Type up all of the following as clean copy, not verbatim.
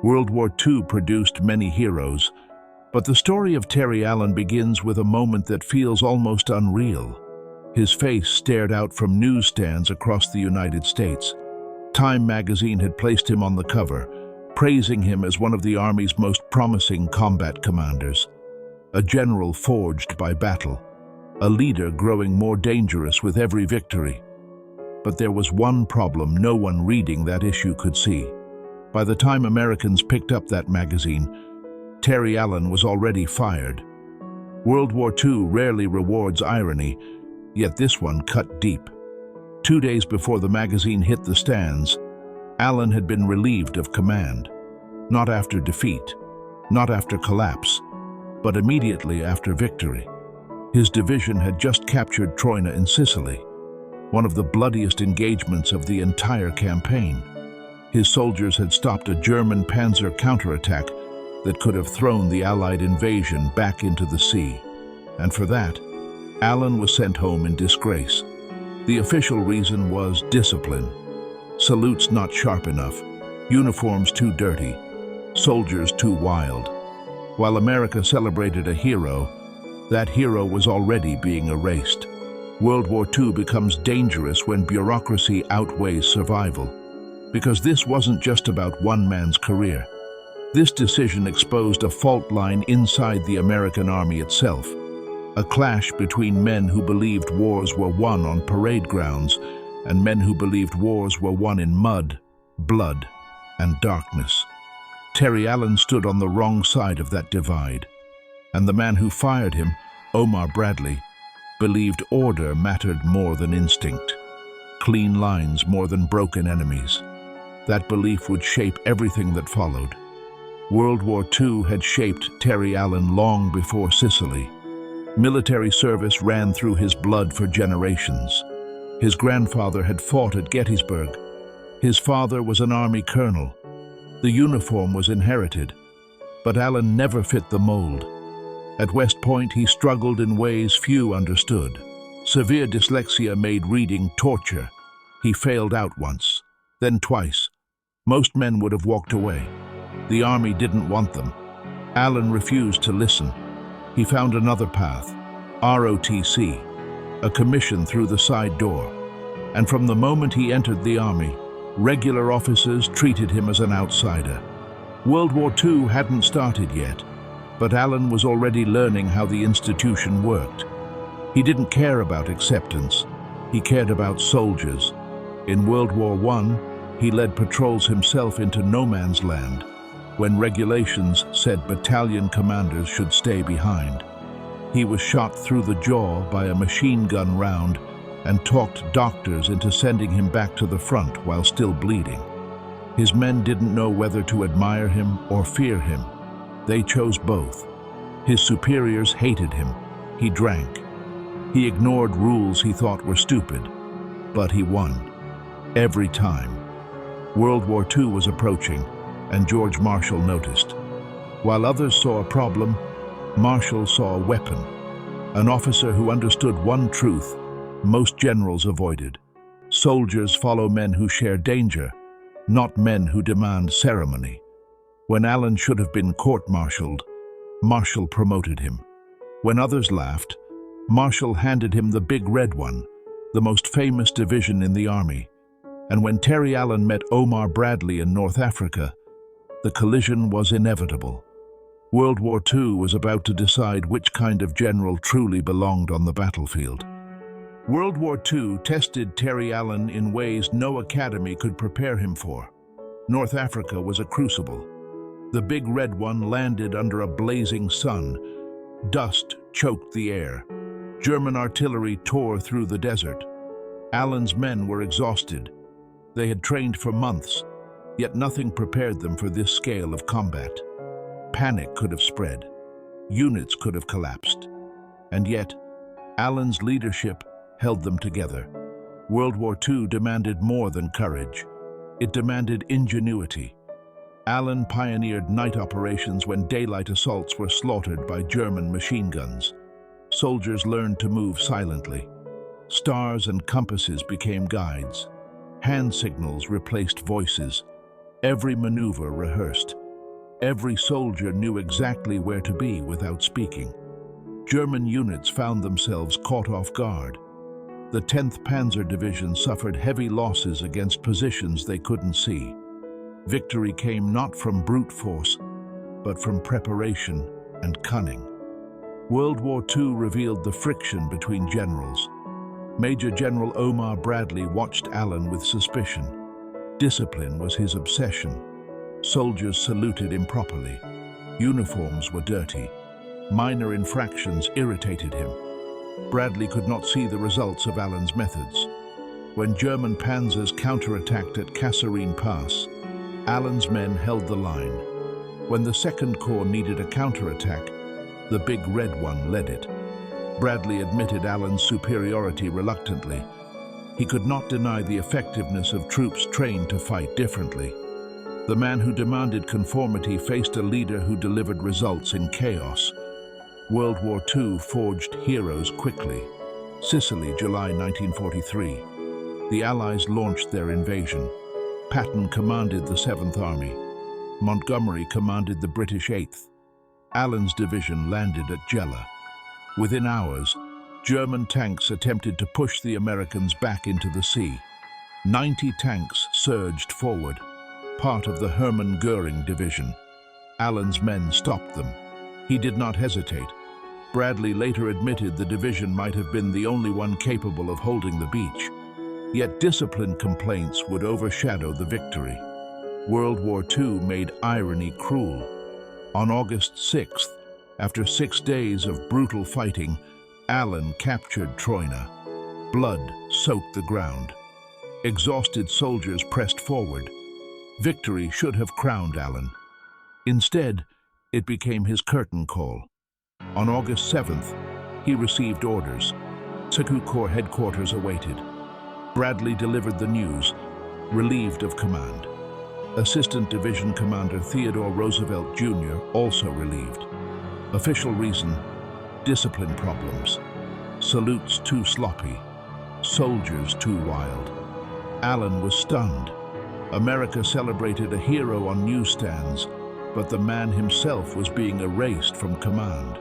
World War II produced many heroes, but the story of Terry Allen begins with a moment that feels almost unreal. His face stared out from newsstands across the United States. Time magazine had placed him on the cover, praising him as one of the Army's most promising combat commanders. A general forged by battle, a leader growing more dangerous with every victory. But there was one problem no one reading that issue could see. By the time Americans picked up that magazine, Terry Allen was already fired. World War II rarely rewards irony, yet this one cut deep. 2 days before the magazine hit the stands, Allen had been relieved of command. Not after defeat, not after collapse, but immediately after victory. His division had just captured Troina in Sicily, one of the bloodiest engagements of the entire campaign. His soldiers had stopped a German panzer counterattack that could have thrown the Allied invasion back into the sea. And for that, Allen was sent home in disgrace. The official reason was discipline. Salutes not sharp enough, uniforms too dirty, soldiers too wild. While America celebrated a hero, that hero was already being erased. World War II becomes dangerous when bureaucracy outweighs survival. Because this wasn't just about one man's career. This decision exposed a fault line inside the American Army itself. A clash between men who believed wars were won on parade grounds and men who believed wars were won in mud, blood, and darkness. Terry Allen stood on the wrong side of that divide. And the man who fired him, Omar Bradley, believed order mattered more than instinct, clean lines more than broken enemies. That belief would shape everything that followed. World War II had shaped Terry Allen long before Sicily. Military service ran through his blood for generations. His grandfather had fought at Gettysburg. His father was an Army colonel. The uniform was inherited, but Allen never fit the mold. At West Point, he struggled in ways few understood. Severe dyslexia made reading torture. He failed out once, then twice. Most men would have walked away. The Army didn't want them. Allen refused to listen. He found another path, ROTC, a commission through the side door. And from the moment he entered the Army, regular officers treated him as an outsider. World War II hadn't started yet, but Allen was already learning how the institution worked. He didn't care about acceptance. He cared about soldiers. In World War I, he led patrols himself into no man's land, when regulations said battalion commanders should stay behind. He was shot through the jaw by a machine gun round and talked doctors into sending him back to the front while still bleeding. His men didn't know whether to admire him or fear him. They chose both. His superiors hated him. He drank. He ignored rules he thought were stupid, but he won. Every time. World War II was approaching, and George Marshall noticed. While others saw a problem, Marshall saw a weapon, an officer who understood one truth most generals avoided. Soldiers follow men who share danger, not men who demand ceremony. When Allen should have been court-martialed, Marshall promoted him. When others laughed, Marshall handed him the Big Red One, the most famous division in the Army. And when Terry Allen met Omar Bradley in North Africa, the collision was inevitable. World War II was about to decide which kind of general truly belonged on the battlefield. World War II tested Terry Allen in ways no academy could prepare him for. North Africa was a crucible. The Big Red One landed under a blazing sun. Dust choked the air. German artillery tore through the desert. Allen's men were exhausted. They had trained for months, yet nothing prepared them for this scale of combat. Panic could have spread. Units could have collapsed. And yet, Allen's leadership held them together. World War II demanded more than courage. It demanded ingenuity. Allen pioneered night operations when daylight assaults were slaughtered by German machine guns. Soldiers learned to move silently. Stars and compasses became guides. Hand signals replaced voices. Every maneuver rehearsed. Every soldier knew exactly where to be without speaking. German units found themselves caught off guard. The 10th Panzer Division suffered heavy losses against positions they couldn't see. Victory came not from brute force, but from preparation and cunning. World War II revealed the friction between generals. Major General Omar Bradley watched Allen with suspicion. Discipline was his obsession. Soldiers saluted improperly. Uniforms were dirty. Minor infractions irritated him. Bradley could not see the results of Allen's methods. When German panzers counterattacked at Kasserine Pass, Allen's men held the line. When the 2nd Corps needed a counterattack, the Big Red One led it. Bradley admitted Allen's superiority reluctantly. He could not deny the effectiveness of troops trained to fight differently. The man who demanded conformity faced a leader who delivered results in chaos. World War II forged heroes quickly. Sicily, July 1943. The Allies launched their invasion. Patton commanded the 7th Army. Montgomery commanded the British 8th. Allen's division landed at Gela. Within hours, German tanks attempted to push the Americans back into the sea. 90 tanks surged forward, part of the Hermann Göring division. Allen's men stopped them. He did not hesitate. Bradley later admitted the division might have been the only one capable of holding the beach. Yet discipline complaints would overshadow the victory. World War II made irony cruel. On August 6th, after 6 days of brutal fighting, Allen captured Troina. Blood soaked the ground. Exhausted soldiers pressed forward. Victory should have crowned Allen. Instead, it became his curtain call. On August 7th, he received orders. 2nd Corps headquarters awaited. Bradley delivered the news, relieved of command. Assistant Division Commander Theodore Roosevelt Jr. also relieved. Official reason: discipline problems. Salutes too sloppy. Soldiers too wild. Allen was stunned. America celebrated a hero on newsstands, but the man himself was being erased from command.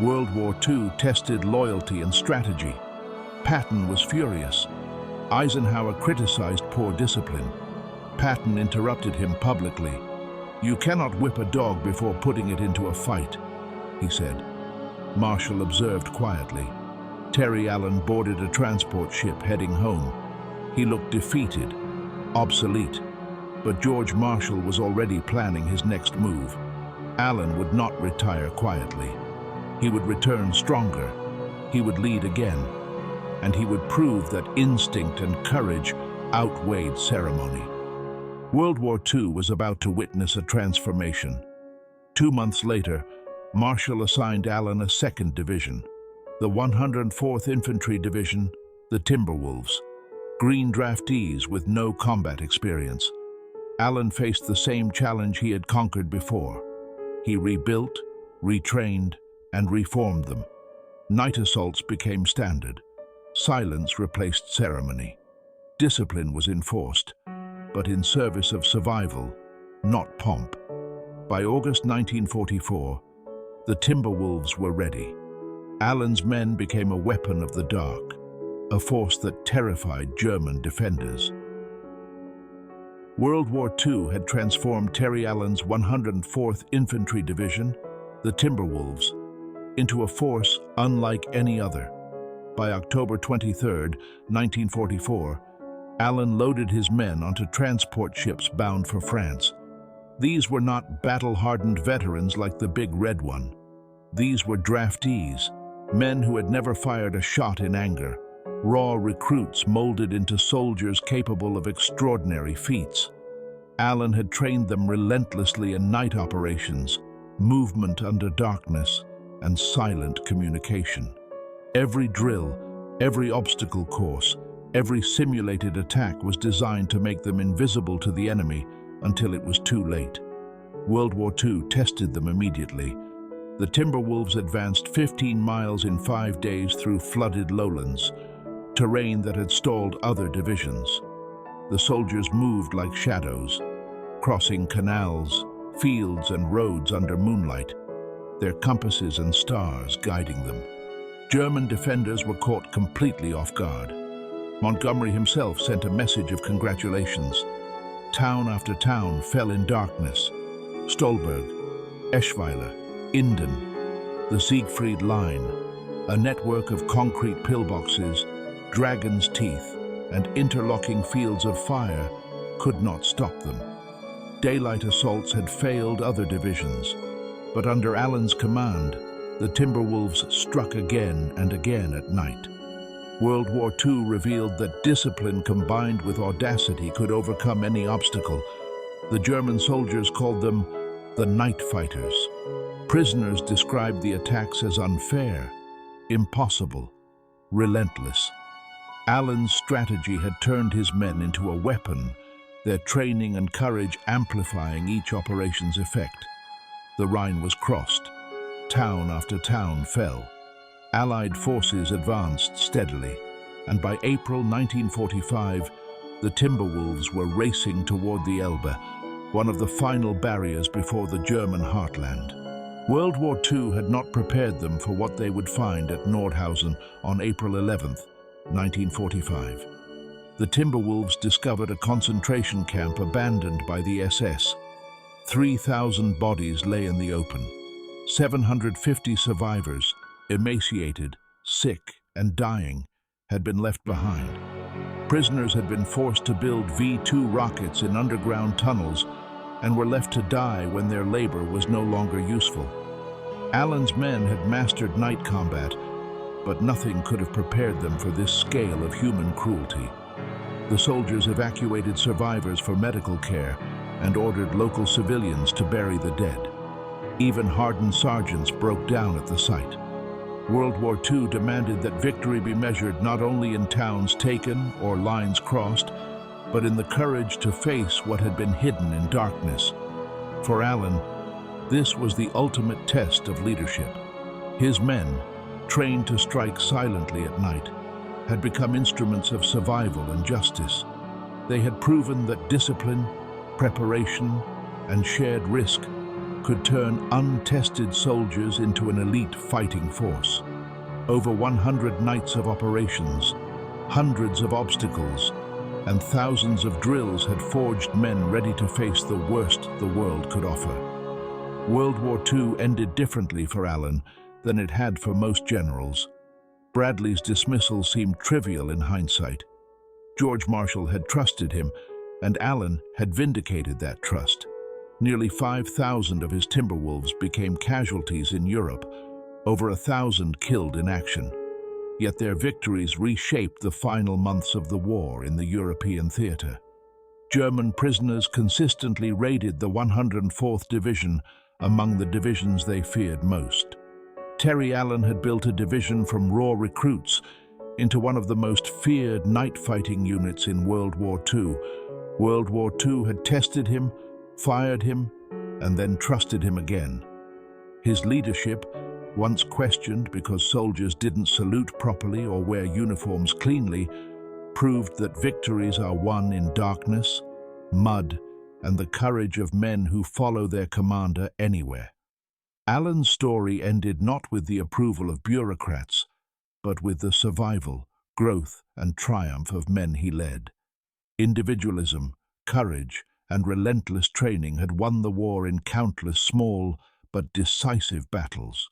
World War II tested loyalty and strategy. Patton was furious. Eisenhower criticized poor discipline. Patton interrupted him publicly. "You cannot whip a dog before putting it into a fight," he said. Marshall observed quietly. Terry Allen boarded a transport ship heading home. He looked defeated, obsolete, but George Marshall was already planning his next move. Allen would not retire quietly. He would return stronger. He would lead again. And he would prove that instinct and courage outweighed ceremony. World War II was about to witness a transformation. 2 months later, Marshall assigned Allen a 2nd Division, the 104th Infantry Division, the Timberwolves, green draftees with no combat experience. Allen faced the same challenge he had conquered before. He rebuilt, retrained, and reformed them. Night assaults became standard. Silence replaced ceremony. Discipline was enforced, but in service of survival, not pomp. By August 1944, the Timberwolves were ready. Allen's men became a weapon of the dark, a force that terrified German defenders. World War II had transformed Terry Allen's 104th Infantry Division, the Timberwolves, into a force unlike any other. By October 23, 1944, Allen loaded his men onto transport ships bound for France. These were not battle-hardened veterans like the Big Red One. These were draftees, men who had never fired a shot in anger, raw recruits molded into soldiers capable of extraordinary feats. Allen had trained them relentlessly in night operations, movement under darkness, and silent communication. Every drill, every obstacle course, every simulated attack was designed to make them invisible to the enemy until it was too late. World War II tested them immediately. The Timberwolves advanced 15 miles in 5 days through flooded lowlands, terrain that had stalled other divisions. The soldiers moved like shadows, crossing canals, fields and roads under moonlight, their compasses and stars guiding them. German defenders were caught completely off guard. Montgomery himself sent a message of congratulations. Town after town fell in darkness. Stolberg, Eschweiler, Inden, the Siegfried Line, a network of concrete pillboxes, dragon's teeth, and interlocking fields of fire could not stop them. Daylight assaults had failed other divisions, but under Allen's command, the Timberwolves struck again and again at night. World War II revealed that discipline combined with audacity could overcome any obstacle. The German soldiers called them the Night Fighters. Prisoners described the attacks as unfair, impossible, relentless. Allen's strategy had turned his men into a weapon, their training and courage amplifying each operation's effect. The Rhine was crossed. Town after town fell. Allied forces advanced steadily, and by April 1945, the Timberwolves were racing toward the Elbe, one of the final barriers before the German heartland. World War II had not prepared them for what they would find at Nordhausen on April 11, 1945. The Timberwolves discovered a concentration camp abandoned by the SS. 3,000 bodies lay in the open. 750 survivors, emaciated, sick, and dying, had been left behind. Prisoners had been forced to build V-2 rockets in underground tunnels and were left to die when their labor was no longer useful. Allen's men had mastered night combat, but nothing could have prepared them for this scale of human cruelty. The soldiers evacuated survivors for medical care and ordered local civilians to bury the dead. Even hardened sergeants broke down at the sight. World War II demanded that victory be measured not only in towns taken or lines crossed, but in the courage to face what had been hidden in darkness. For Allen, this was the ultimate test of leadership. His men, trained to strike silently at night, had become instruments of survival and justice. They had proven that discipline, preparation, and shared risk could turn untested soldiers into an elite fighting force. Over 100 nights of operations, hundreds of obstacles, and thousands of drills had forged men ready to face the worst the world could offer. World War II ended differently for Allen than it had for most generals. Bradley's dismissal seemed trivial in hindsight. George Marshall had trusted him, and Allen had vindicated that trust. Nearly 5,000 of his Timberwolves became casualties in Europe, over 1,000 killed in action. Yet their victories reshaped the final months of the war in the European theater. German prisoners consistently raided the 104th Division among the divisions they feared most. Terry Allen had built a division from raw recruits into one of the most feared night-fighting units in World War II. World War II had tested him, fired him, and then trusted him again. His leadership, once questioned because soldiers didn't salute properly or wear uniforms cleanly, proved that victories are won in darkness, mud, and the courage of men who follow their commander anywhere. Allen's story ended not with the approval of bureaucrats, but with the survival, growth, and triumph of men he led. Individualism, courage, and relentless training had won the war in countless small but decisive battles.